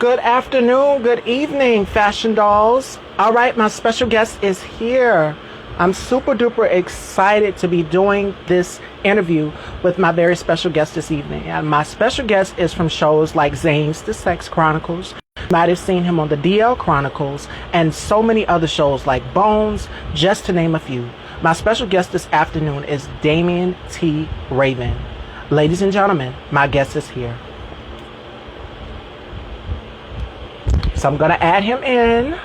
Good afternoon, good evening, fashion dolls. All right, my special guest is here. I'm super duper excited to be doing this interview with my very special guest this evening. And my special guest is from shows like Zane's The Sex Chronicles. You might have seen him on the DL Chronicles and so many other shows like Bones, just to name a few. My special guest this afternoon is Damian T. Raven. Ladies and gentlemen, my guest is here. So I'm going to add him in.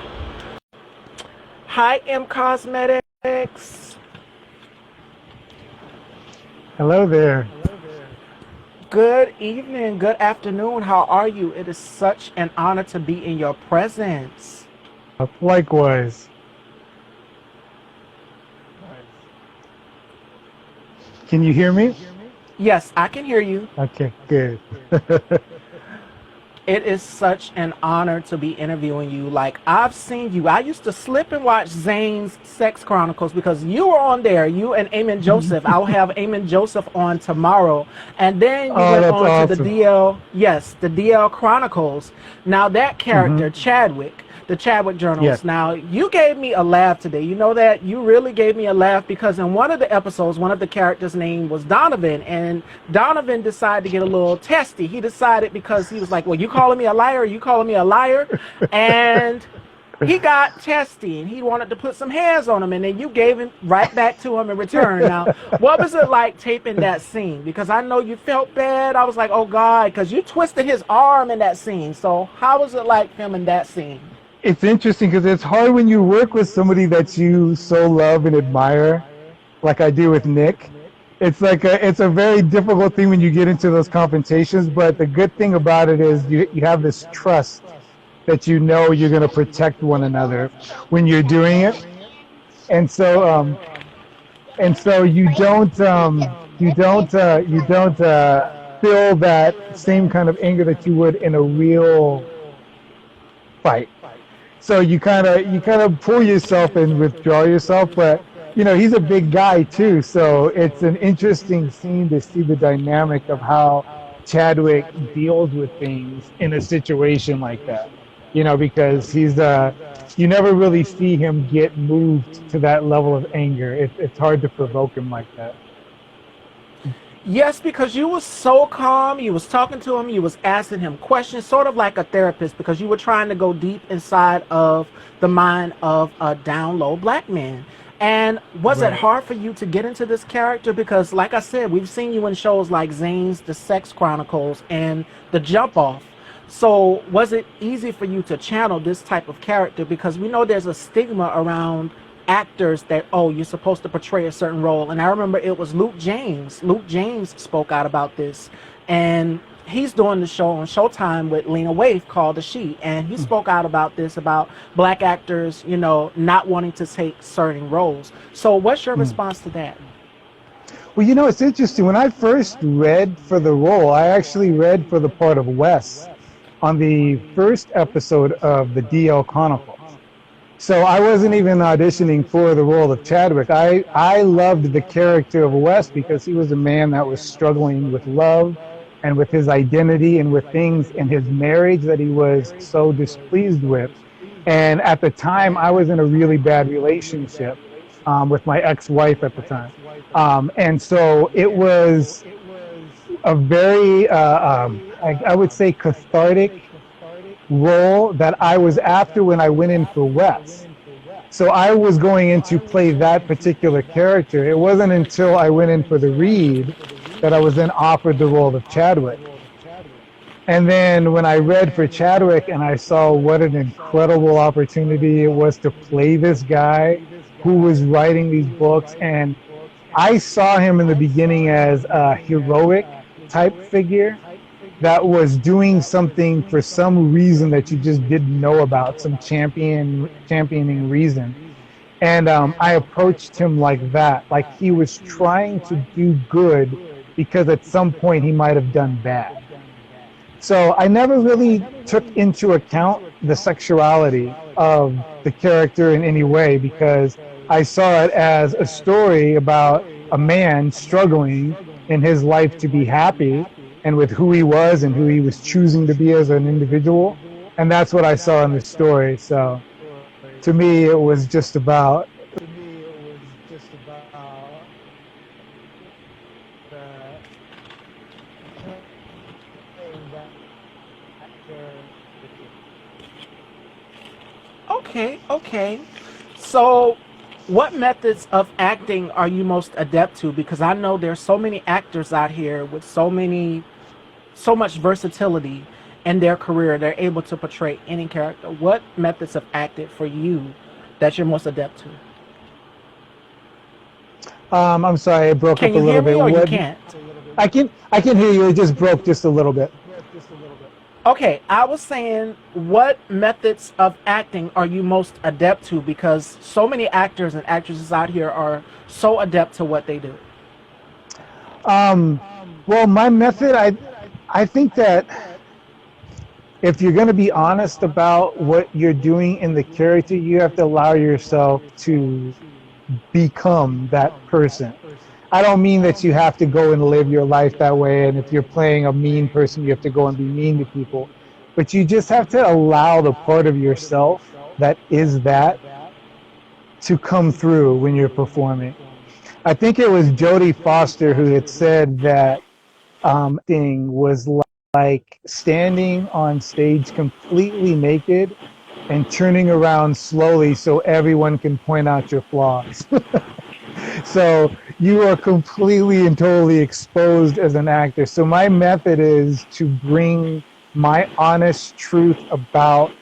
Hi, M Cosmetics. Hello there. Good evening, good afternoon. How are you? It is such an honor to be in your presence. Likewise. Can you hear me? Yes, I can hear you. Okay, good. It is such an honor to be interviewing you. Like, I've seen you. I used to slip and watch Zane's Sex Chronicles because you were on there, you and Eamon Joseph. I'll have Eamon Joseph on tomorrow. And then you went on awesome. to the DL, yes, the DL Chronicles. Now that character, Chadwick, the Chadwick Journals. Yes. Now, you gave me a laugh today. You know that? You really gave me a laugh because in one of the episodes, one of the characters' name was Donovan, and Donovan decided to get a little testy. He decided because he was like, well, you calling me a liar? You calling me a liar? And he got testy, and he wanted to put some hands on him, and then you gave him right back to him in return. Now, what was it like taping that scene? Because I know you felt bad. I was like, oh, God, because you twisted his arm in that scene. So how was it like filming that scene? It's interesting because it's hard when you work with somebody that you so love and admire, like I do with Nick. It's like it's a very difficult thing when you get into those confrontations, but the good thing about it is you have this trust that you know you're going to protect one another when you're doing it. And so you don't feel that same kind of anger that you would in a real fight. So you kind of pull yourself and withdraw yourself, but you know he's a big guy too, so it's an interesting scene to see the dynamic of how Chadwick deals with things in a situation like that. You know, because he's you never really see him get moved to that level of anger. It's hard to provoke him like that. Yes, because you was so calm, you was talking to him, you was asking him questions, sort of like a therapist, because you were trying to go deep inside of the mind of a down low black man. And was it hard for you to get into this character? Because like I said, we've seen you in shows like Zane's The Sex Chronicles and The Jump Off. So was it easy for you to channel this type of character? Because we know there's a stigma around actors that, oh, you're supposed to portray a certain role. And I remember it was Luke James. Luke James spoke out about this. And he's doing the show on Showtime with Lena Waithe called The She. And he spoke out about this, about black actors, you know, not wanting to take certain roles. So what's your response to that? Well, you know, it's interesting. When I first read for the role, I actually read for the part of Wes on the first episode of the DL Chronicles. So I wasn't even auditioning for the role of Chadwick. I loved the character of Wes because he was a man that was struggling with love and with his identity and with things in his marriage that he was so displeased with. And at the time, I was in a really bad relationship with my ex-wife at the time. And so it was a very, I would say, cathartic role that I was after when I went in for Wes. So I was going in to play that particular character. It wasn't until I went in for the read that I was then offered the role of Chadwick. And then when I read for Chadwick and I saw what an incredible opportunity it was to play this guy who was writing these books, and I saw him in the beginning as a heroic type figure that was doing something for some reason that you just didn't know about, some championing reason. And I approached him like that, like he was trying to do good because at some point he might have done bad. So I never really took into account the sexuality of the character in any way because I saw it as a story about a man struggling in his life to be happy and with who he was and who he was choosing to be as an individual. and that's what I saw in the story. So to me, it was just about Okay, okay. So, what methods of acting are you most adept to? Because I know there's so many actors out here with so much versatility in their career. They're able to portray any character. What methods of acting for you that you're most adept to? I'm sorry, it broke Can up a you hear little bit. me or you What can't? I can hear you. It just broke just a little bit. Okay, I was saying, what methods of acting are you most adept to? Because so many actors and actresses out here are so adept to what they do. Um, well, my method, I think that if you're going to be honest about what you're doing in the character, you have to allow yourself to become that person. I don't mean that you have to go and live your life that way, and if you're playing a mean person, you have to go and be mean to people. But you just have to allow the part of yourself that is that to come through when you're performing. I think it was Jodie Foster who had said that thing was like standing on stage completely naked and turning around slowly so everyone can point out your flaws. So you are completely and totally exposed as an actor. So my method is to bring my honest truth about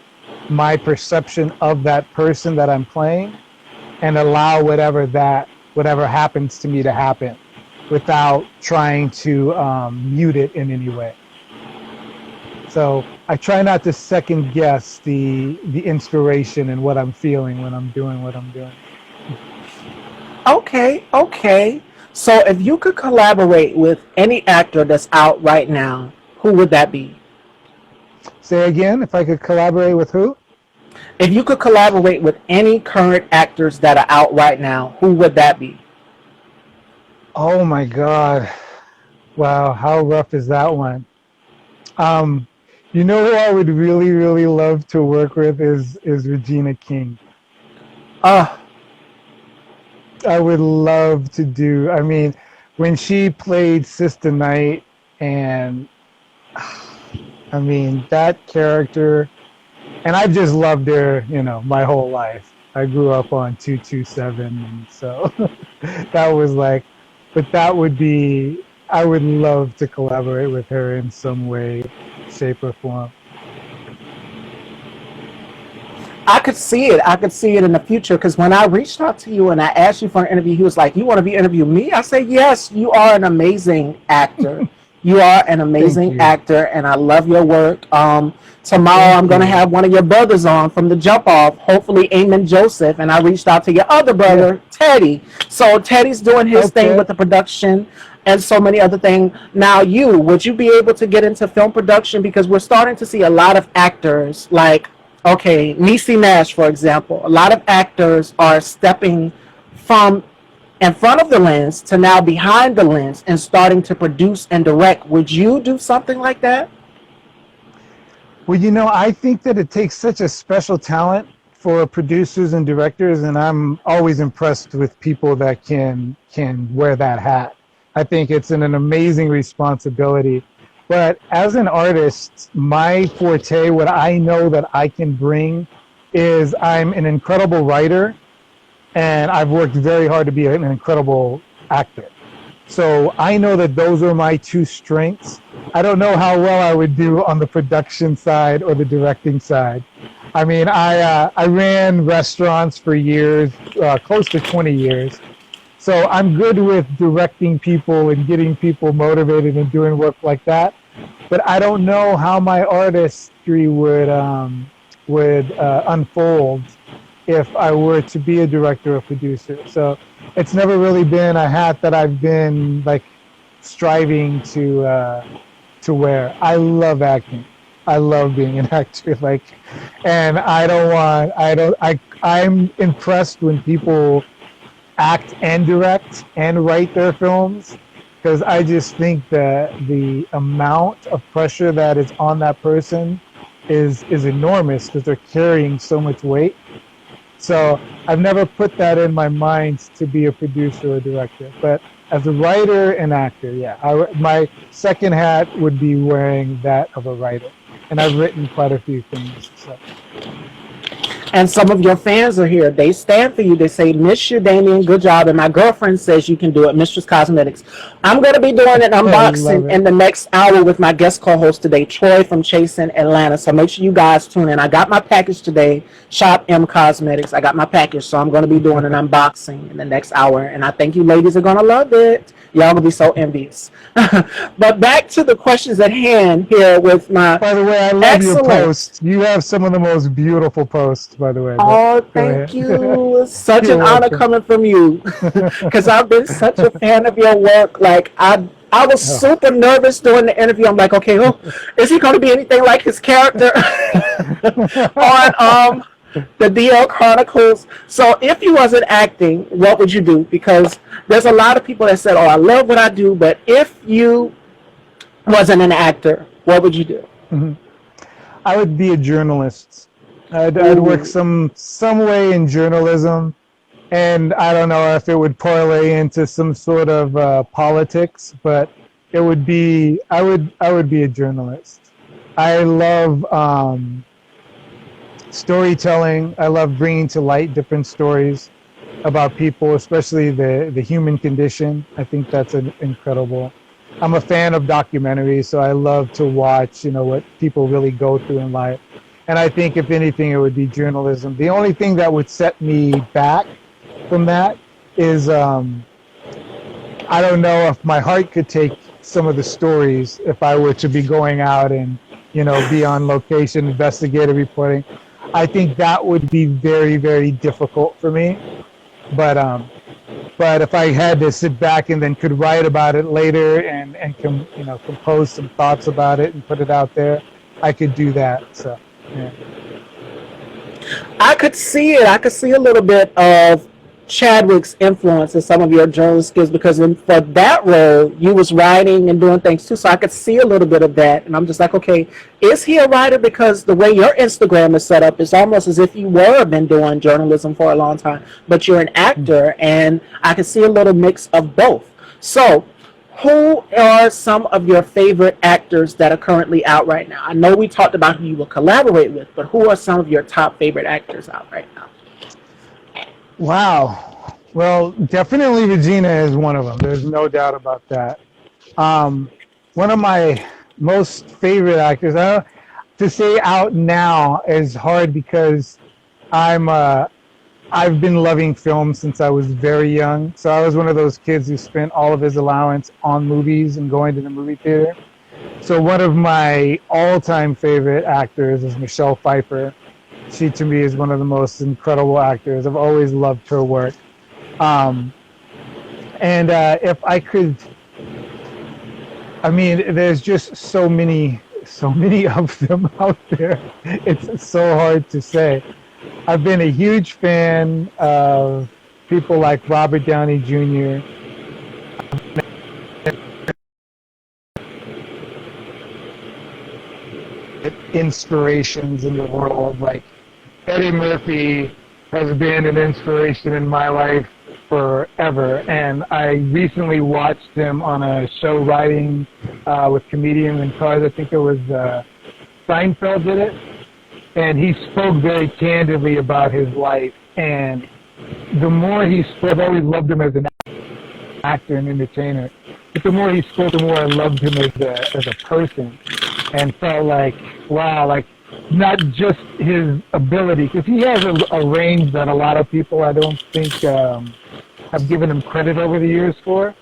my perception of that person that I'm playing and allow whatever happens to me to happen without trying to mute it in any way. So I try not to second guess the inspiration and what I'm feeling when I'm doing what I'm doing. Okay, okay. So if you could collaborate with any actor that's out right now, who would that be? Say again, if I could collaborate with who? If you could collaborate with any current actors that are out right now, who would that be? Oh my God. Wow, how rough is that one? Um, you know who I would really, really love to work with is Regina King. Uh, I would love to do. I mean, when she played Sister Night, and I mean that character, and I've just loved her, my whole life. I grew up on 227, and so that was like, but that would be. I would love to collaborate with her in some way, shape, or form. I could see it. I could see it in the future because when I reached out to you and I asked you for an interview, he was like, "You want to be interviewing me?" I said, "Yes, you are an amazing actor. You are an Thank amazing you. actor, and I love your work." Tomorrow Thank I'm going to you. have one of your brothers on from the jump off, hopefully Eamon Joseph, and I reached out to your other Yeah. brother, Teddy. So Teddy's doing his thing Okay. with the production and so many other things. Now, would you be able to get into film production? Because we're starting to see a lot of actors like, okay, Niecy Nash, for example. A lot of actors are stepping from in front of the lens to now behind the lens and starting to produce and direct. Would you do something like that? Well, I think that it takes such a special talent for producers and directors, and I'm always impressed with people that can wear that hat. I think it's an amazing responsibility. But as an artist, my forte, what I know that I can bring is I'm an incredible writer, and I've worked very hard to be an incredible actor. So I know that those are my two strengths. I don't know how well I would do on the production side or the directing side. I mean, I ran restaurants for years, close to 20 years. So I'm good with directing people and getting people motivated and doing work like that. But I don't know how my artistry would unfold if I were to be a director or producer. So it's never really been a hat that I've been like striving to wear. I love acting. I love being an actor. Like, and I'm impressed when people act and direct and write their films because I just think that the amount of pressure that is on that person is enormous because they're carrying so much weight. So I've never put that in my mind to be a producer or director. But as a writer and actor, yeah, my second hat would be wearing that of a writer. And I've written quite a few things. So. And some of your fans are here. They stand for you. They say, Miss you, Damian, good job. And my girlfriend says you can do it, Mistress Cosmetics. I'm going to be doing an unboxing in the next hour with my guest co-host today, Troy from Chase in Atlanta. So make sure you guys tune in. I got my package today, Shop M Cosmetics. I got my package, so I'm going to be doing an unboxing in the next hour. And I think you ladies are going to love it. Y'all going to be so envious. But back to the questions at hand here with my... By the way, I love your posts. You have some of the most beautiful posts, by the way. Oh, thank you. Such an honor coming from you, because I've been such a fan of your work. Like I was super nervous during the interview. I'm like, okay, is he going to be anything like his character on the DL Chronicles? So if you wasn't acting, what would you do? Because there's a lot of people that said, oh, I love what I do, but if you wasn't an actor, what would you do? Mm-hmm. I would be a journalist. I'd work some way in journalism, and I don't know if it would parlay into some sort of politics, but it would be I would be a journalist. I love storytelling. I love bringing to light different stories about people, especially the human condition. I think that's incredible. I'm a fan of documentaries, so I love to watch, what people really go through in life. And I think, if anything, it would be journalism. The only thing that would set me back from that is I don't know if my heart could take some of the stories if I were to be going out and, be on location, investigative reporting. I think that would be very, very difficult for me. But if I had to sit back and then could write about it later and compose some thoughts about it and put it out there, I could do that. So. Yeah. I could see it. I could see a little bit of Chadwick's influence in some of your journalist skills, because for that role, you was writing and doing things too. So I could see a little bit of that. And I'm just like, okay, is he a writer? Because the way your Instagram is set up, it's almost as if you were been doing journalism for a long time, but you're an actor, and I could see a little mix of both. So who are some of your favorite actors that are currently out right now? I know we talked about who you will collaborate with, but who are some of your top favorite actors out right now? Wow. Well, definitely Regina is one of them. There's no doubt about that. One of my most favorite actors, to say out now is hard because I've been loving film since I was very young. So I was one of those kids who spent all of his allowance on movies and going to the movie theater. So one of my all-time favorite actors is Michelle Pfeiffer. She, to me, is one of the most incredible actors. I've always loved her work. If I could, there's just so many of them out there. It's so hard to say. I've been a huge fan of people like Robert Downey Jr. Inspirations in the world, like Eddie Murphy has been an inspiration in my life forever, and I recently watched him on a show writing with comedians in cars. I think it was Seinfeld did it. And he spoke very candidly about his life. And the more he spoke, I've always loved him as an actor and entertainer. But the more he spoke, the more I loved him as a person. And felt like, wow, like not just his ability, because he has a range that a lot of people I don't think have given him credit over the years for.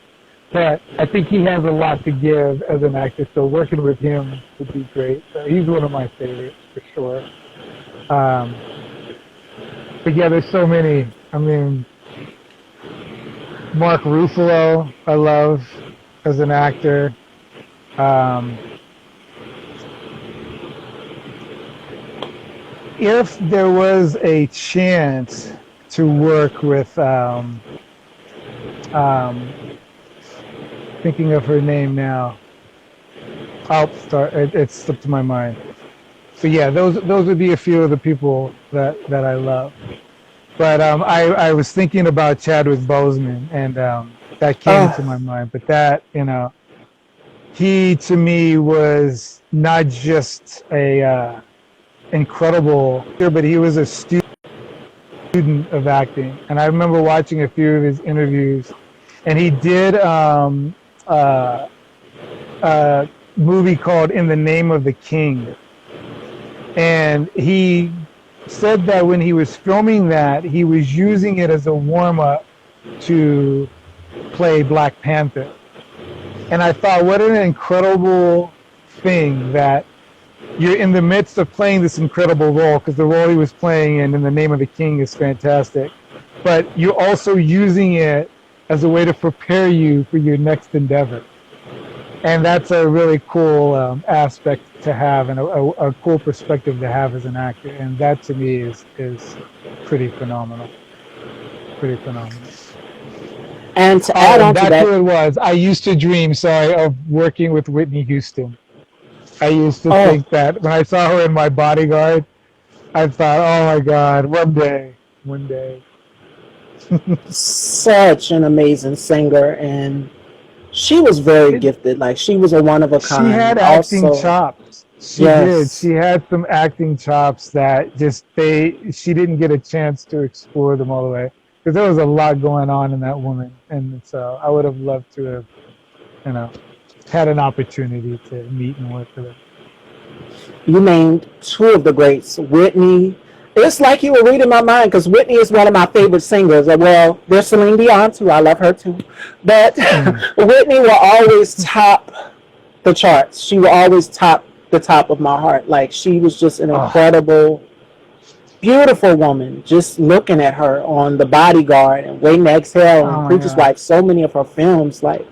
But I think he has a lot to give as an actor, so working with him would be great. So he's one of my favorites, for sure. But yeah, there's so many. Mark Ruffalo, I love as an actor. If there was a chance to work with, thinking of her name now. It slipped my mind. So yeah, those would be a few of the people that I love. But I was thinking about Chadwick Boseman, and that came to my Oh, mind. But that, he to me was not just a incredible, but he was a student of acting. And I remember watching a few of his interviews, and he did a movie called In the Name of the King, and he said that when he was filming that, he was using it as a warm up to play Black Panther. And I thought, what an incredible thing that you're in the midst of playing this incredible role, because the role he was playing in the Name of the King is fantastic. But you're also using it as a way to prepare you for your next endeavor. And that's a really cool aspect to have, and a cool perspective to have as an actor. And that to me is pretty phenomenal. Pretty phenomenal. and to Oh, add and on to that's that, who it was. I used to dream, sorry, of working with Whitney Houston. I used to oh, think that when I saw her in My Bodyguard, I thought, oh my God, one day. such an amazing singer, and she was very It, gifted. Like she was a one of a she kind, had and acting also, chops. She did. yes, She had some acting chops that she didn't get a chance to explore them all the way, because there was a lot going on in that woman, and so I would have loved to have, you know, had an opportunity to meet and work with her. you named two of the greats, Whitney. It's like you were reading my mind because Whitney is one of my favorite singers. Well, there's Celine Dion too. I love her too, but Mm. Whitney will always top the charts. She will always top the top of my heart. Like she was just an Oh, incredible, beautiful woman. Just looking at her on The Bodyguard and Waiting to Exhale oh and my Preacher's God. Wife, so many of her films. Like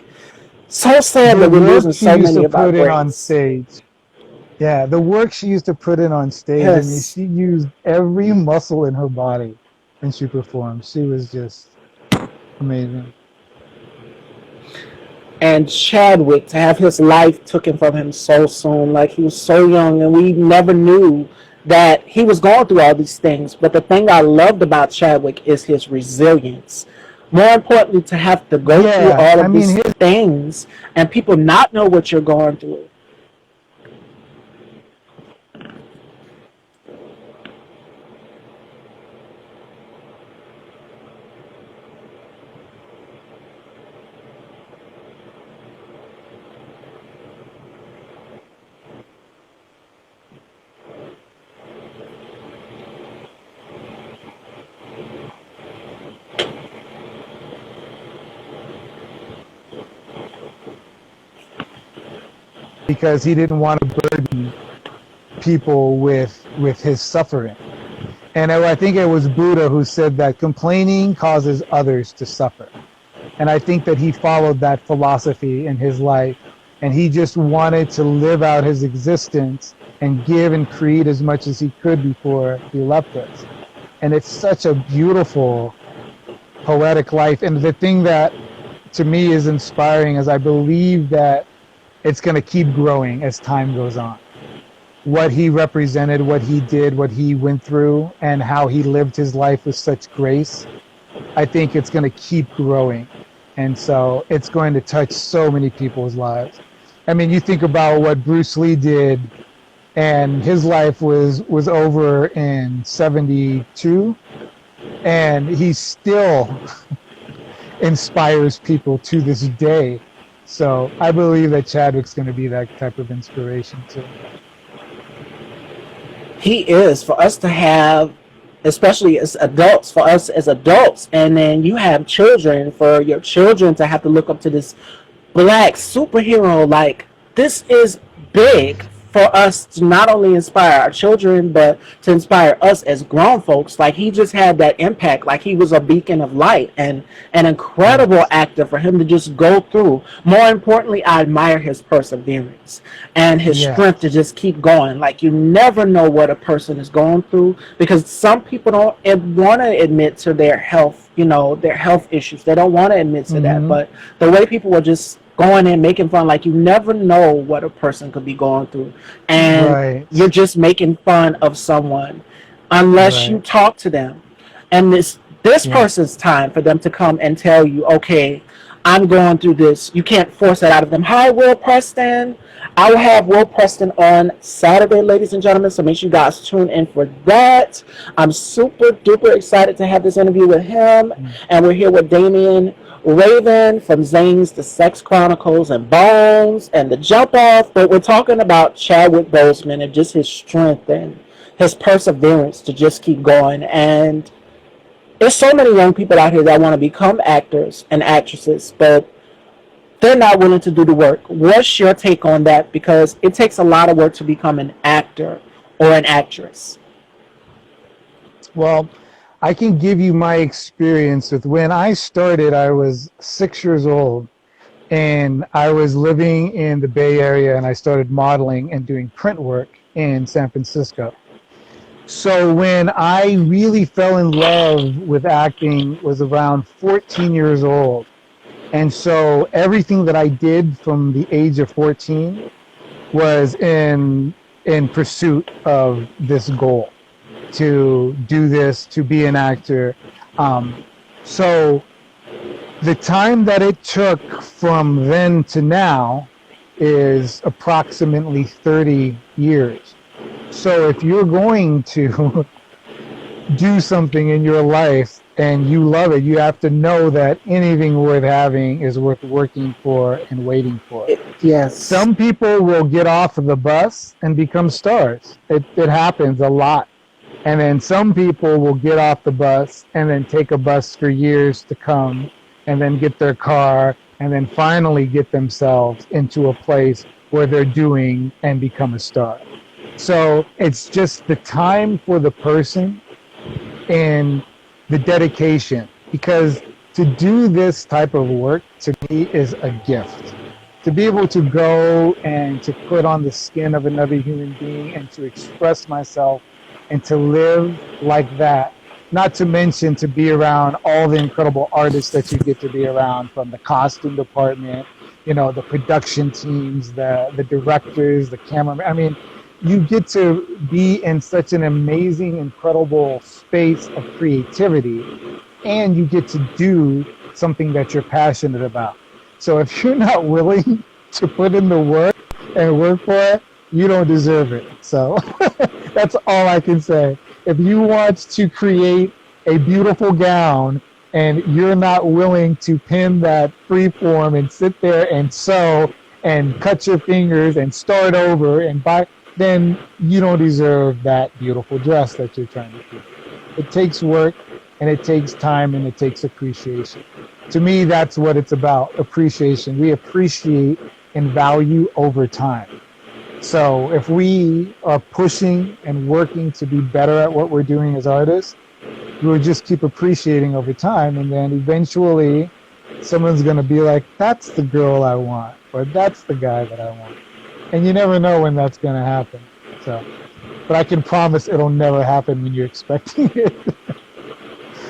so sad The that we're work losing she so used many to of our put in on greats. stage. Yeah, the work she used to put in on stage. I mean, Yes. she used every muscle in her body when she performed. She was just amazing. And Chadwick, to have his life taken from him so soon, like he was so young, and we never knew that he was going through all these things. But the thing I loved about Chadwick is his resilience. More importantly, to have to go through Yeah, all I of mean, these things and people not know what you're going through. because he didn't want to burden people with his suffering. And I think it was Buddha who said that complaining causes others to suffer. And I think that he followed that philosophy in his life, and he just wanted to live out his existence and give and create as much as he could before he left us. And it's such a beautiful, poetic life. And the thing that to me is inspiring is I believe that it's going to keep growing as time goes on. What he represented, what he did, what he went through, and how he lived his life with such grace, I think it's going to keep growing. And so it's going to touch so many people's lives. I mean, you think about what Bruce Lee did, and his life was over in 72, and he still inspires people to this day. So I believe that Chadwick's going to be that type of inspiration too. He is for us to have, especially as adults, for us as adults, and then you have children, for your children to have to look up to this black superhero. Like this is big for us to not only inspire our children but to inspire us as grown folks. Like he just had that impact, like he was a beacon of light and an incredible Yes. actor. For him to just go through, more importantly, I admire his perseverance and his Yeah. strength to just keep going. Like you never know what a person is going through, because some people don't want to admit to their health, their health issues. They don't want to admit to that, Mm-hmm. but the way people will just going in making fun. Like, you never know what a person could be going through, and you're Right. just making fun of someone unless you Right. talk to them. And this Yeah. person's time for them to come and tell you, okay, I'm going through this. You can't force that out of them. Hi, Will Preston. I will have Will Preston on Saturday, ladies and gentlemen, so make sure you guys tune in for that. I'm super duper excited to have this interview with him. Mm. And we're here with Damian Raven from Zane's The Sex Chronicles and Bones and The Jump Off. But we're talking about Chadwick Boseman and just his strength and his perseverance to just keep going. And there's so many young people out here that want to become actors and actresses, but they're not willing to do the work. What's your take on that? Because it takes a lot of work to become an actor or an actress. Well, I can give you my experience with when I started. I was 6 years old, and I was living in the Bay Area, and I started modeling and doing print work in San Francisco. So when I really fell in love with acting was around 14 years old. And so everything that I did from the age of 14 was in pursuit of this goal, to do this, to be an actor. So the time that it took from then to now is approximately 30 years. So if you're going to do something in your life and you love it, you have to know that anything worth having is worth working for and waiting for. Yes. Some people will get off of the bus and become stars. It happens a lot. And then some people will get off the bus and then take a bus for years to come and then get their car and then finally get themselves into a place where they're doing and become a star. So it's just the time for the person and the dedication, because to do this type of work to me is a gift. To be able to go and to put on the skin of another human being and to express myself and to live like that, not to mention to be around all the incredible artists that you get to be around, from the costume department, the production teams, the directors, the cameramen. I mean, you get to be in such an amazing, incredible space of creativity, and you get to do something that you're passionate about. So if you're not willing to put in the work and work for it, you don't deserve it. So that's all I can say. If you want to create a beautiful gown and you're not willing to pin that free form and sit there and sew and cut your fingers and start over and buy, then you don't deserve that beautiful dress that you're trying to do. It takes work, and it takes time, and it takes appreciation. To me, that's what it's about, appreciation. We appreciate and value over time. So if we are pushing and working to be better at what we're doing as artists, we'll just keep appreciating over time, and then eventually someone's going to be like, that's the girl I want, or that's the guy that I want. And you never know when that's going to happen. So, but I can promise it'll never happen when you're expecting it.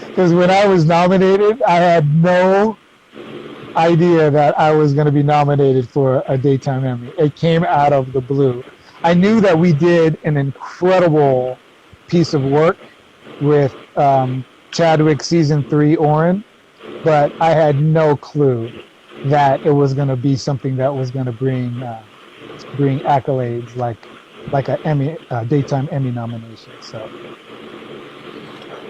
Because when I was nominated, I had no idea that I was going to be nominated for a Daytime Emmy. It came out of the blue. I knew that we did an incredible piece of work with Chadwick Season 3 Oren, but I had no clue that it was going to be something that was going to bring accolades like a Emmy, Daytime Emmy nomination. So.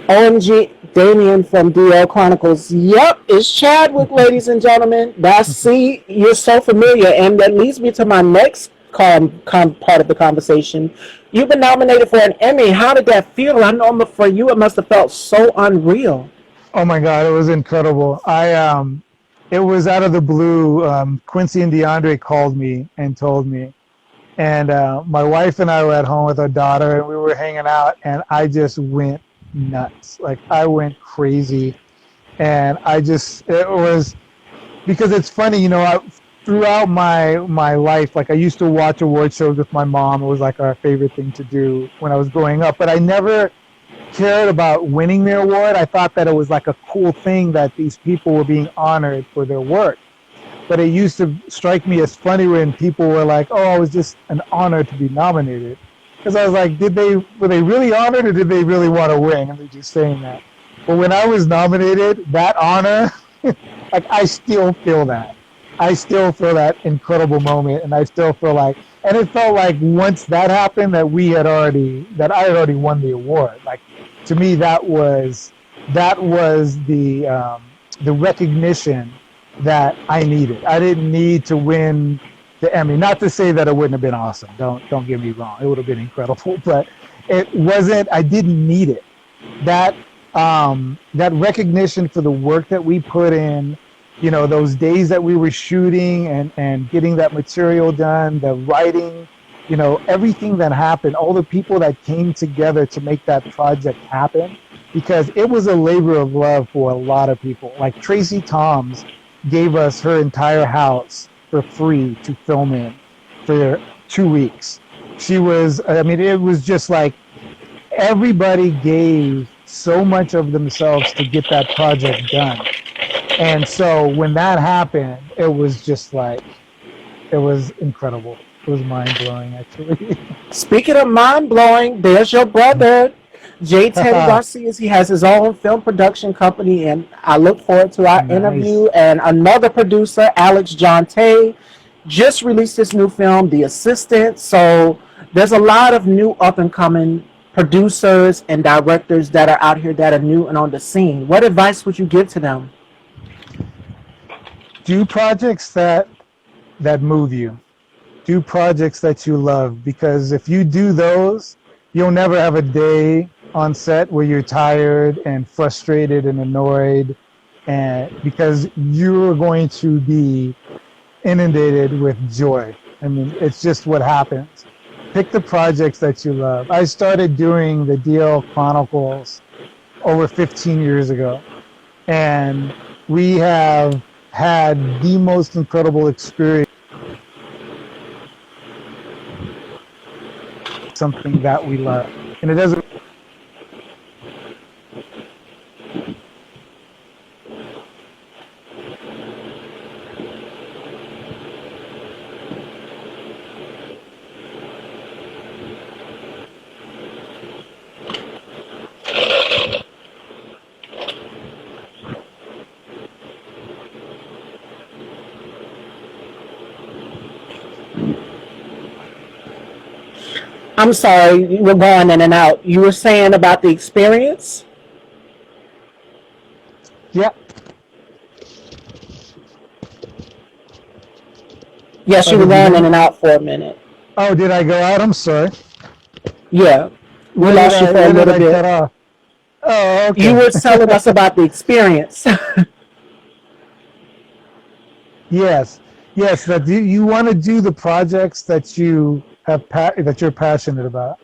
OMG, Damian from DL Chronicles. Yep, it's Chadwick, ladies and gentlemen. See, you're so familiar, and that leads me to my next part of the conversation. You've been nominated for an Emmy. How did that feel? I know for you, it must have felt so unreal. Oh my God, it was incredible. It was out of the blue. Quincy and DeAndre called me and told me, and my wife and I were at home with our daughter, and we were hanging out, and I just went nuts. Like, I went crazy, and it was, because it's funny, throughout my life, like, I used to watch award shows with my mom. It was like our favorite thing to do when I was growing up, but I never cared about winning the award. I thought that it was like a cool thing that these people were being honored for their work. but it used to strike me as funny when people were like, "Oh, it was just an honor to be nominated," because I was like, were they really honored, or did they really want to win? And they're just saying that. But when I was nominated, that honor, like I still feel that. I still feel that incredible moment, and I still feel like, and it felt like once that happened, that I had already won the award. Like to me, that was the recognition that I needed. I didn't need to win the Emmy. Not to say that it wouldn't have been awesome. Don't get me wrong. It would have been incredible, but it wasn't. I didn't need it. That that recognition for the work that we put in, you know, those days that we were shooting and getting that material done, the writing, you know, everything that happened, all the people that came together to make that project happen, because it was a labor of love for a lot of people. Like Tracy Toms gave us her entire house for free to film in for 2 weeks. She was, I mean, it was just like everybody gave so much of themselves to get that project done. And so when that happened, it was just like, it was incredible. It was mind-blowing, actually. Speaking of mind-blowing, there's your brother, J. Teddy Garcia. He has his own film production company, and I look forward to our interview. And another producer, Alex Jonte, just released his new film, The Assistant. So there's a lot of new up-and-coming producers and directors that are out here that are new and on the scene. What advice would you give to them? Do projects that move you. Do projects that you love, because if you do those, you'll never have a day on set where you're tired and frustrated and annoyed, and because you're going to be inundated with joy. I mean, it's just what happens. Pick the projects that you love. I started doing the DL Chronicles over 15 years ago, and we have had the most incredible experience. Something that we love, and it doesn't. I'm sorry, you were going in and out. You were saying about the experience? Yeah. Yes, you were going in and out for a minute. Oh, did I go out? I'm sorry. Yeah, we lost you for a little bit. Cut off? Oh, okay. You were telling us about the experience. Yes, that you want to do the projects that you that you're passionate about.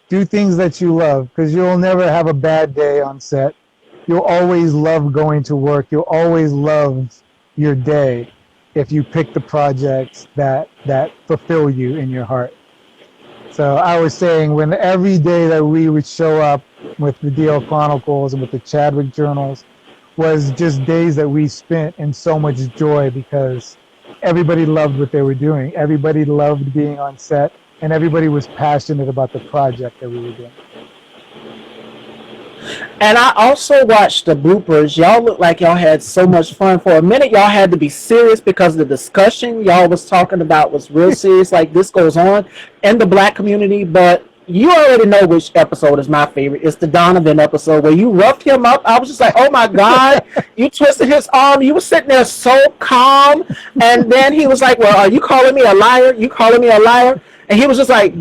Do things that you love, because you'll never have a bad day on set. You'll always love going to work. You'll always love your day if you pick the projects that fulfill you in your heart. So I was saying, when every day that we would show up with the DL Chronicles and with the Chadwick Journals was just days that we spent in so much joy, because everybody loved what they were doing. Everybody loved being on set, and everybody was passionate about the project that we were doing. And I also watched the bloopers. Y'all looked like y'all had so much fun. For a minute, y'all had to be serious because the discussion y'all was talking about was real serious. Like, this goes on in the Black community, but you already know which episode is my favorite. It's the Donovan episode where you roughed him up. I was just like, oh my God, you twisted his arm. You were sitting there so calm. And then he was like, well, are you calling me a liar? You calling me a liar? And he was just like,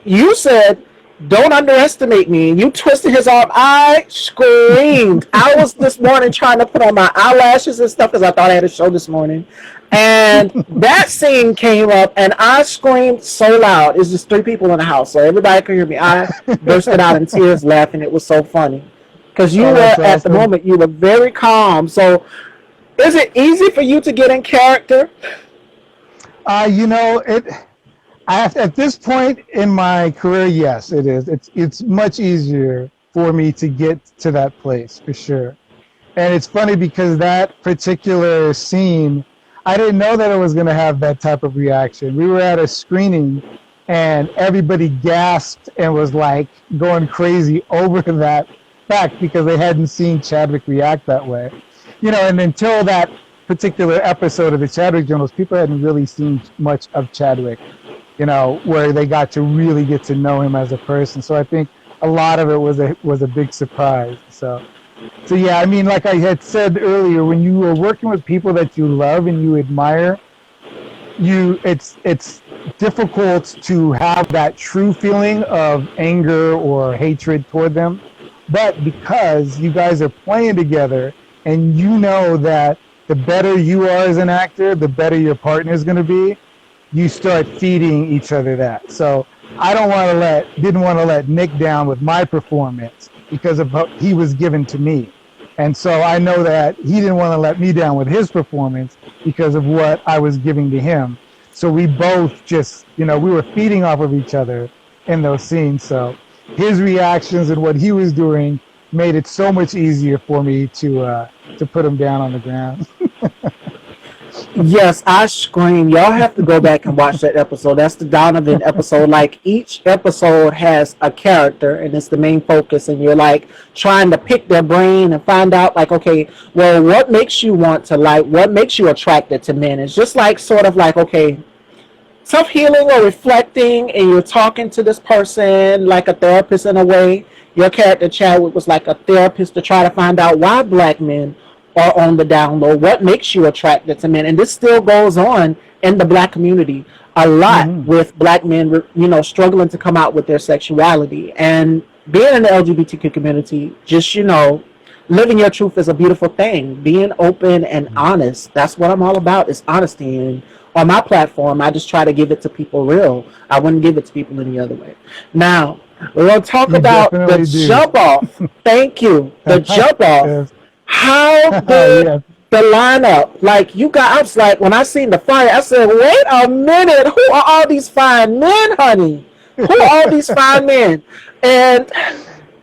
you said, don't underestimate me. And you twisted his arm. I screamed. I was this morning trying to put on my eyelashes and stuff because I thought I had a show this morning. And that scene came up, and I screamed so loud. It's just 3 people in the house, so everybody could hear me. I bursted out in tears laughing. It was so funny. Because you were, at the moment, you were very calm. So is it easy for you to get in character? You know, at this point in my career, yes, it is. It's much easier for me to get to that place, for sure. And it's funny because that particular scene, I didn't know that it was going to have that type of reaction. We were at a screening, and everybody gasped and was like going crazy over that fact because they hadn't seen Chadwick react that way. And until that particular episode of the Chadwick Journals, people hadn't really seen much of Chadwick, where they got to really get to know him as a person. So I think a lot of it was a big surprise. So yeah, I mean, like I had said earlier, when you are working with people that you love and you admire, it's difficult to have that true feeling of anger or hatred toward them. But because you guys are playing together and you know that the better you are as an actor, the better your partner is going to be, you start feeding each other that. So I didn't want to let Nick down with my performance because of what he was given to me. And so I know that he didn't want to let me down with his performance because of what I was giving to him. So we both just, we were feeding off of each other in those scenes. So his reactions and what he was doing made it so much easier for me to put him down on the ground. Yes, I scream. Y'all have to go back and watch that episode. That's the Donovan episode. Like, each episode has a character, and it's the main focus, and you're like trying to pick their brain and find out, like, okay, well, what makes you want to, like, what makes you attracted to men? It's just like sort of like, okay, self-healing or reflecting, and you're talking to this person like a therapist in a way. Your character Chadwick was like a therapist to try to find out why black men are on the down low, what makes you attracted to men. And this still goes on in the black community a lot, with black men, struggling to come out with their sexuality. And being in the LGBTQ community, just, living your truth is a beautiful thing. Being open and honest, that's what I'm all about, is honesty. And on my platform, I just try to give it to people real. I wouldn't give it to people any other way. Now, we're going to talk about the jump off. Thank you. The jump off. Yes. How did the lineup, like, you guys, I was like, when I seen the fire, I said, wait a minute, who are all these fine men, honey? Who are all these fine men? And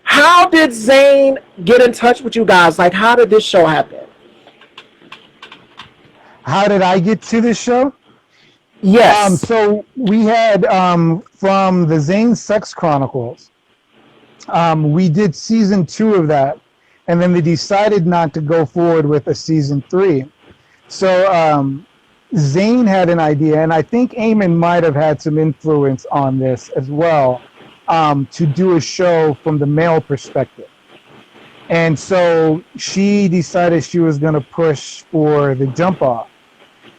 how did Zane get in touch with you guys? Like, how did this show happen? How did I get to this show? Yes. So we had, from the Zane Sex Chronicles, we did season 2 of that. And then they decided not to go forward with a season 3. So Zane had an idea, and I think Eamon might have had some influence on this as well, to do a show from the male perspective. And so she decided she was going to push for the jump off.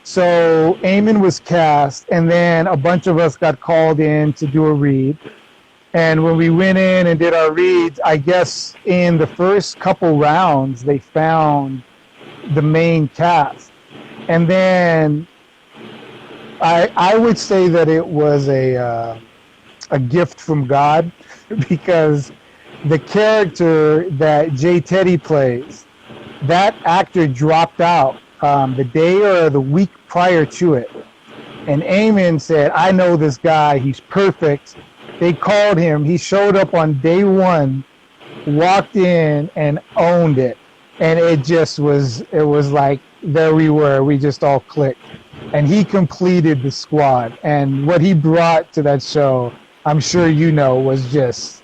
So Eamon was cast, and then a bunch of us got called in to do a read. And when we went in and did our reads, I guess in the first couple rounds, they found the main cast. And then I would say that it was a gift from God, because the character that Jay Teddy plays, that actor dropped out the day or the week prior to it. And Eamon said, I know this guy, he's perfect. They called him. He showed up on day 1, walked in, and owned it. And it was like, there we were. We just all clicked. And he completed the squad. And what he brought to that show, I'm sure was just,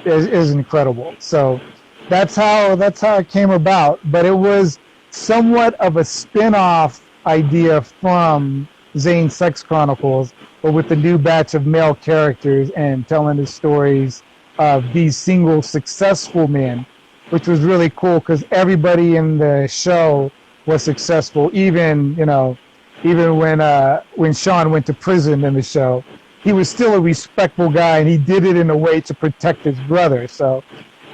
is incredible. So that's how it came about. But it was somewhat of a spin-off idea from Zane Sex Chronicles, but with the new batch of male characters and telling the stories of these single successful men, which was really cool because everybody in the show was successful. Even when Sean went to prison in the show, he was still a respectful guy, and he did it in a way to protect his brother. So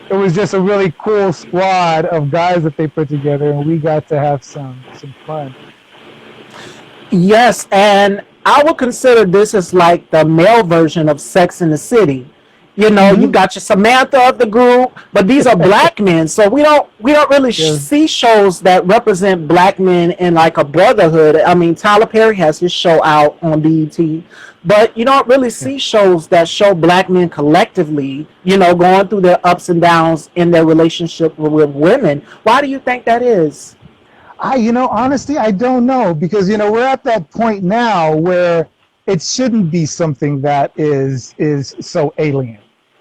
it was just a really cool squad of guys that they put together, and we got to have some fun. Yes, and I would consider this as like the male version of Sex in the City. You got your Samantha of the group, but these are black men, so we don't really see shows that represent black men in like a brotherhood. I mean, Tyler Perry has his show out on BET, but you don't really see shows that show black men collectively, going through their ups and downs in their relationship with women. Why do you think that is? Honestly, I don't know because, we're at that point now where it shouldn't be something that is so alien.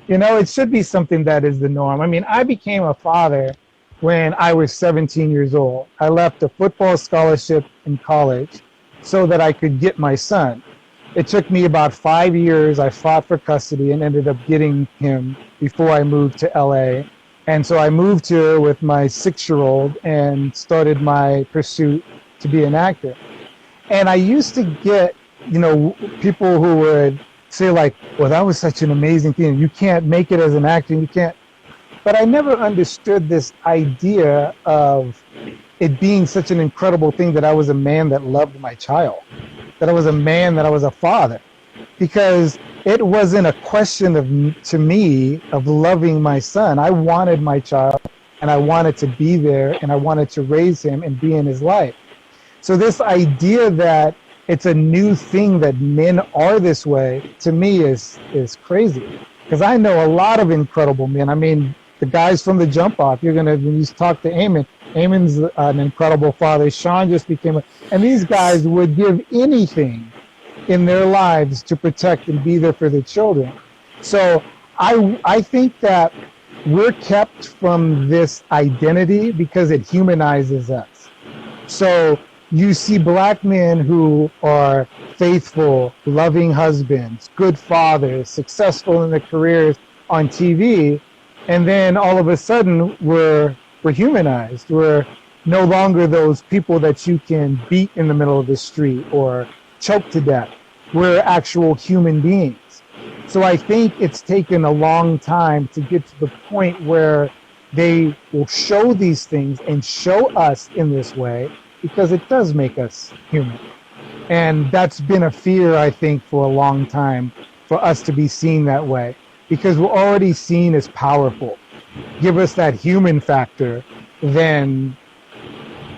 It should be something that is the norm. I mean, I became a father when I was 17 years old. I left a football scholarship in college so that I could get my son. It took me about 5 years. I fought for custody and ended up getting him before I moved to LA. And so I moved here with my 6-year-old and started my pursuit to be an actor. And I used to get, people who would say like, well, that was such an amazing thing. You can't make it as an actor. You can't. But I never understood this idea of it being such an incredible thing that I was a man that loved my child, that I was a man, that I was a father, because it wasn't a question to me of loving my son. I wanted my child and I wanted to be there and I wanted to raise him and be in his life. So this idea that it's a new thing that men are this way, to me is crazy, because I know a lot of incredible men. I mean, the guys from the Jump Off, when you talk to Eamon's an incredible father. Sean just became and these guys would give anything in their lives to protect and be there for their children. So I think that we're kept from this identity because it humanizes us. So you see black men who are faithful, loving husbands, good fathers, successful in their careers on TV, and then all of a sudden we're humanized. We're no longer those people that you can beat in the middle of the street or choke to death. We're actual human beings. So I think it's taken a long time to get to the point where they will show these things and show us in this way, because it does make us human. And that's been a fear, I think, for a long time, for us to be seen that way, because we're already seen as powerful. Give us that human factor, then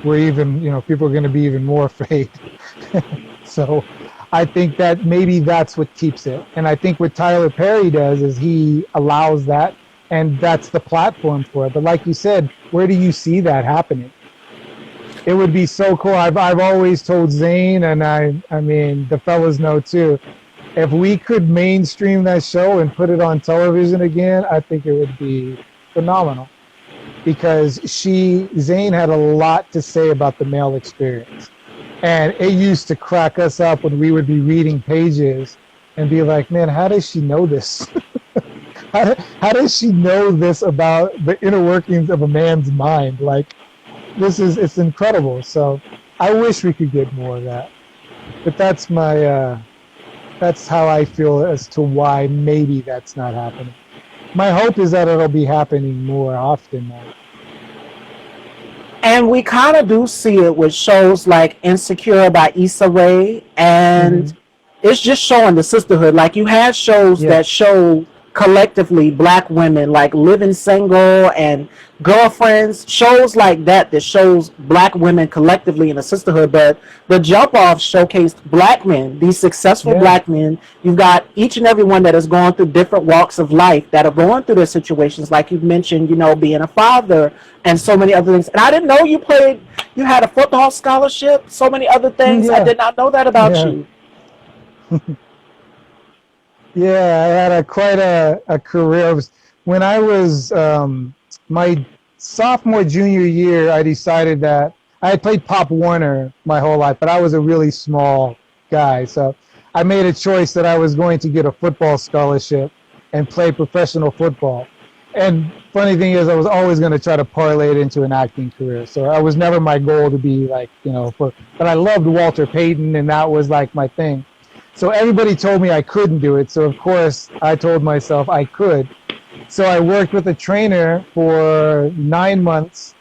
we're even, people are going to be even more afraid. So I think that maybe that's what keeps it. And I think what Tyler Perry does is he allows that, and that's the platform for it. But like you said, where do you see that happening? It would be so cool. I've always told Zane, and I mean, the fellas know too, if we could mainstream that show and put it on television again, I think it would be phenomenal, because Zane had a lot to say about the male experience. And it used to crack us up when we would be reading pages and be like, man, how does she know this? how does she know this about the inner workings of a man's mind? Like, it's incredible. So I wish we could get more of that. But that's that's how I feel as to why maybe that's not happening. My hope is that it'll be happening more often now. And we kind of do see it with shows like Insecure by Issa Rae, and it's just showing the sisterhood. Like, you had shows that show collectively black women, like Living Single and Girlfriends, shows like that shows black women collectively in a sisterhood. But the Jump Off showcased black men, these successful black men. You've got each and every one that has gone through different walks of life, that are going through their situations, like you've mentioned, being a father and so many other things. And I didn't know you had a football scholarship, so many other things. I did not know that about you. Yeah, I had quite a career. When I was my sophomore, junior year, I decided that I had played Pop Warner my whole life, but I was a really small guy. So I made a choice that I was going to get a football scholarship and play professional football. And funny thing is, I was always going to try to parlay it into an acting career. So I was never my goal to be like, but I loved Walter Payton, and that was like my thing. So everybody told me I couldn't do it. So of course I told myself I could. So I worked with a trainer for 9 months,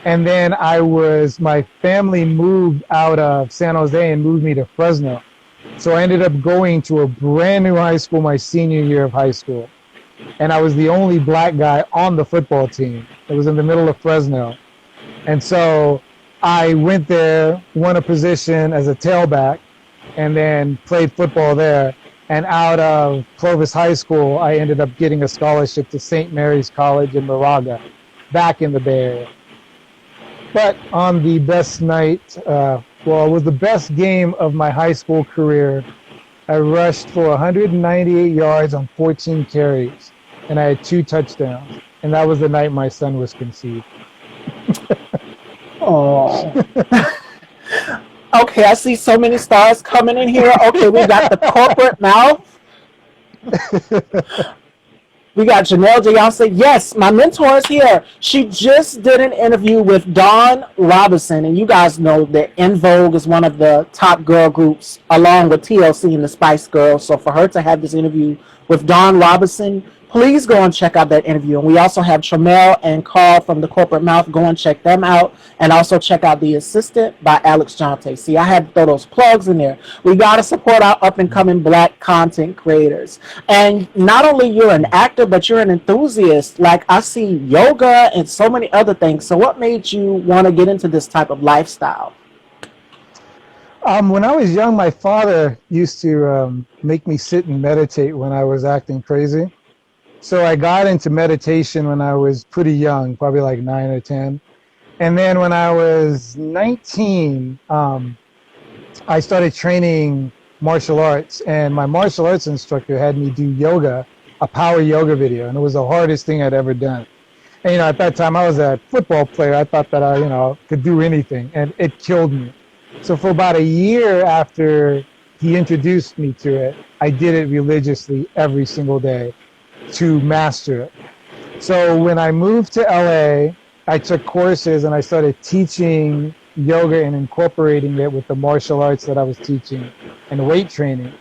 and then my family moved out of San Jose and moved me to Fresno. So I ended up going to a brand new high school my senior year of high school. And I was the only black guy on the football team. It was in the middle of Fresno. And so I went there, won a position as a tailback, and then played football there. And out of Clovis High School, I ended up getting a scholarship to St. Mary's College in Moraga, back in the Bay Area. But on the best night, well, it was the best game of my high school career. I rushed for 198 yards on 14 carries, and I had 2 touchdowns. And that was the night my son was conceived. Oh. Okay, I see so many stars coming in here. Okay, we got the corporate mouth. We got Janelle Jayasa. Yes, my mentor is here. She just did an interview with Dawn Robinson, and you guys know that En Vogue is one of the top girl groups, along with TLC and the Spice Girls. So for her to have this interview with Dawn Robinson, please go and check out that interview. And we also have Tramel and Carl from the Corporate Mouth. Go and check them out. And also check out The Assistant by Alex Jonte. See, I had to throw those plugs in there. We got to support our up-and-coming Black content creators. And not only you're an actor, but you're an enthusiast. Like, I see yoga and so many other things. So what made you want to get into this type of lifestyle? When I was young, my father used to make me sit and meditate when I was acting crazy. So I got into meditation when I was pretty young, probably like 9 or 10. And then when I was 19, I started training martial arts. And my martial arts instructor had me do yoga, a power yoga video. And it was the hardest thing I'd ever done. And, at that time I was a football player. I thought that I, could do anything. And it killed me. So for about a year after he introduced me to it, I did it religiously every single day to master it. So when I moved to LA, I took courses and I started teaching yoga and incorporating it with the martial arts that I was teaching and weight training.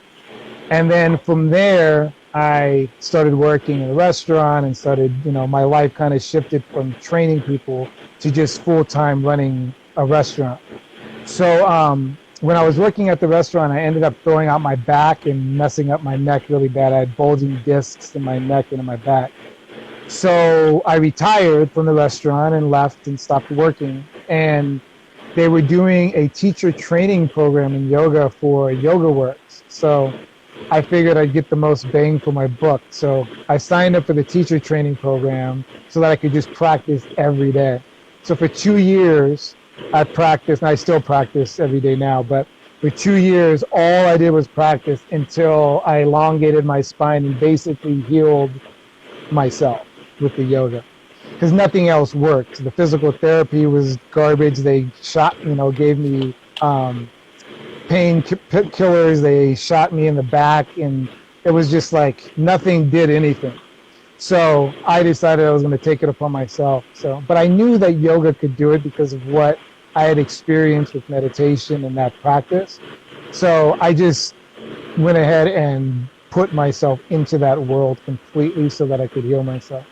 And then from there, I started working in a restaurant and started, my life kind of shifted from training people to just full-time running a restaurant. So when I was working at the restaurant, I ended up throwing out my back and messing up my neck really bad. I had bulging discs in my neck and in my back. So I retired from the restaurant and left and stopped working. And they were doing a teacher training program in yoga for YogaWorks. So I figured I'd get the most bang for my buck. So I signed up for the teacher training program so that I could just practice every day. So for 2 years, I practiced, and I still practice every day now, but for 2 years, all I did was practice until I elongated my spine and basically healed myself with the yoga. Because nothing else worked. The physical therapy was garbage. They gave me pain killers. They shot me in the back, and it was just like nothing did anything. So I decided I was going to take it upon myself. But I knew that yoga could do it because of what I had experienced with meditation and that practice. So I just went ahead and put myself into that world completely so that I could heal myself.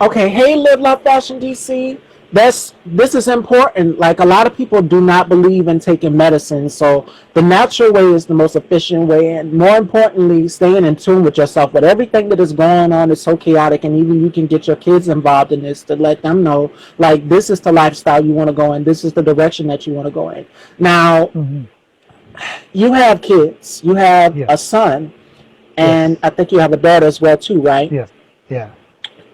Okay, hey, Live Love Fashion DC. This is important. Like, a lot of people do not believe in taking medicine, so the natural way is the most efficient way, and more importantly, staying in tune with yourself. But everything that is going on is so chaotic, and even you can get your kids involved in this to let them know, like, this is the lifestyle you want to go in, this is the direction that you want to go in. Now, you have kids, you have a son, and I think you have a daughter as well too, right? Yes. Yeah.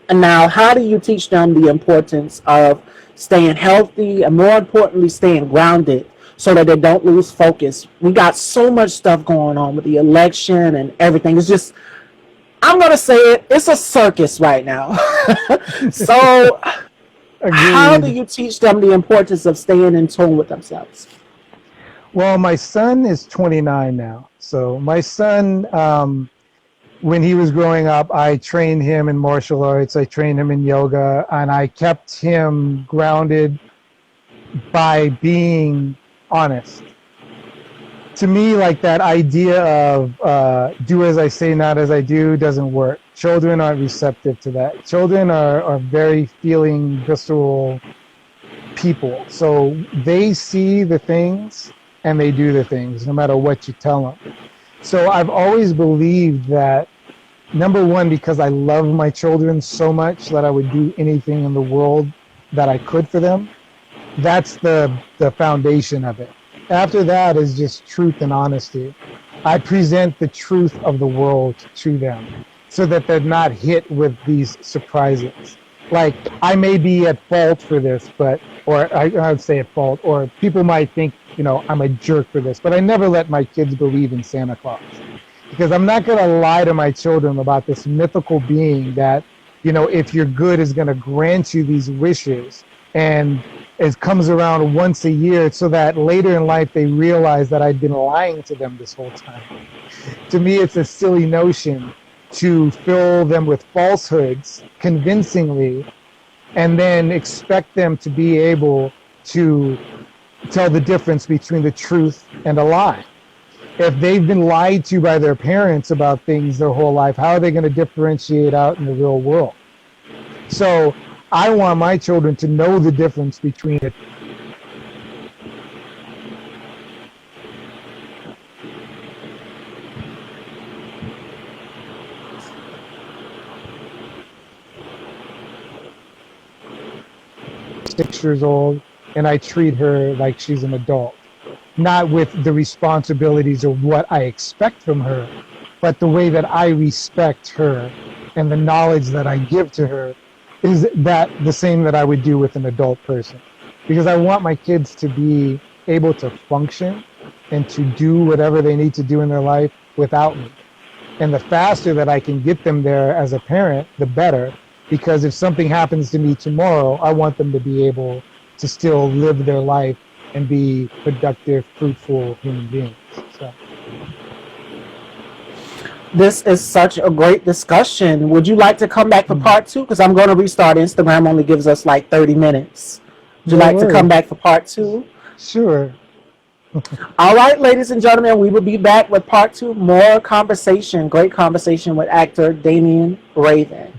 And now, how do you teach them the importance of staying healthy and, more importantly, staying grounded so that they don't lose focus? We got so much stuff going on with the election and everything. It's just, I'm going to say it, it's a circus right now. So how do you teach them the importance of staying in tune with themselves? Well, my son is 29 now. So my son, when he was growing up, I trained him in martial arts, I trained him in yoga, and I kept him grounded by being honest. To me, like, that idea of do as I say, not as I do doesn't work. Children aren't receptive to that. Children are very feeling, visceral people. So they see the things and they do the things, no matter what you tell them. So I've always believed that, number one, because I love my children so much that I would do anything in the world that I could for them. That's the foundation of it. After that is just truth and honesty. I present the truth of the world to them so that they're not hit with these surprises. like I may be at fault for this, but or I would say at fault, or people might think, you know, I'm a jerk for this, but I never let my kids believe in Santa Claus because I'm not going to lie to my children about this mythical being that, you know, if you're good is going to grant you these wishes, and it comes around once a year so that later in life they realize that I've been lying to them this whole time. To me, it's a silly notion to fill them with falsehoods convincingly and then expect them to be able to tell the difference between the truth and a lie. If they've been lied to by their parents about things their whole life, how are they going to differentiate out in the real world? So I want my children to know the difference between it. Six years old, and I treat her like she's an adult, not with the responsibilities of what I expect from her, but the way that I respect her and the knowledge that I give to her is that the same that I would do with an adult person, because I want my kids to be able to function and to do whatever they need to do in their life without me. And the faster that I can get them there as a parent, the better, because if something happens to me tomorrow, I want them to be able to still live their life and be productive, fruitful human beings. So. This is such a great discussion. Would you like to come back for part 2? Because I'm going to restart. Instagram only gives us like 30 minutes. Would you like to come back for part 2? Sure. All right, ladies and gentlemen, we will be back with part 2. More conversation, great conversation with actor Damian Raven.